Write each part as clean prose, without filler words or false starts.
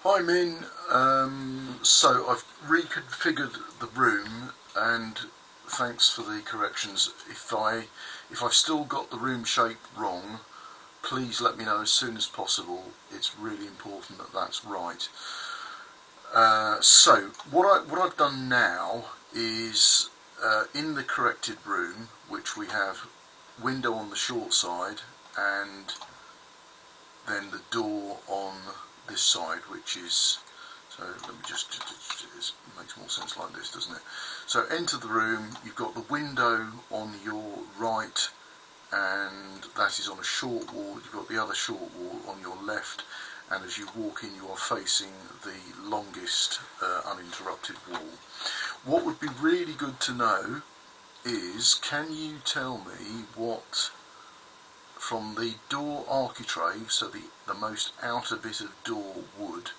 Hi Min, so I've reconfigured the room, and thanks for the corrections. If I've still got the room shape wrong, please let me know as soon as possible. It's really important that that's right. So what I've done now is in the corrected room, which we have window on the short side and then the door on this side, which is, so let me just, it makes more sense like this, doesn't it? So enter the room, you've got the window on your right, and that is on a short wall. You've got the other short wall on your left, and as you walk in you are facing the longest uninterrupted wall. What would be really good to know is, can you tell me what, from the door architrave, so the most outer bit of door wood,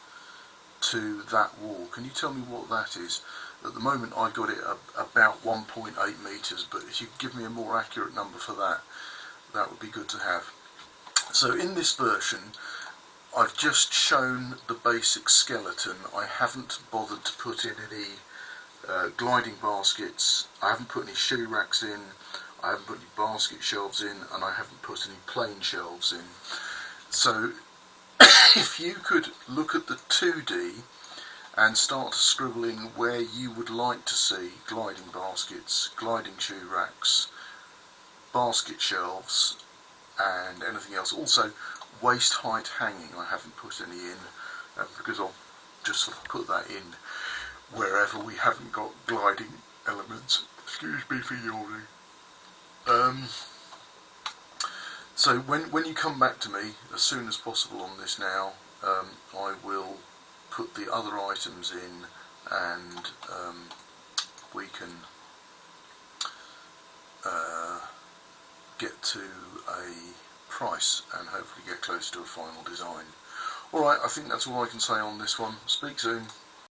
to that wall, can you tell me what that is? At the moment I've got it about 1.8 metres, but if you give me a more accurate number for that, that would be good to have. So in this version I've just shown the basic skeleton. I haven't bothered to put in any gliding baskets, I haven't put any shoe racks in, I haven't put any basket shelves in, and I haven't put any plain shelves in. So if you could look at the 2D and start to scribble in where you would like to see gliding baskets, gliding shoe racks, basket shelves and anything else. Also waist height hanging, I haven't put any in because I'll just sort of put that in wherever we haven't got gliding elements. Excuse me for yawning. So when you come back to me as soon as possible on this now, I will put the other items in, and we can get to a price and hopefully get close to a final design. Alright, I think that's all I can say on this one. Speak soon.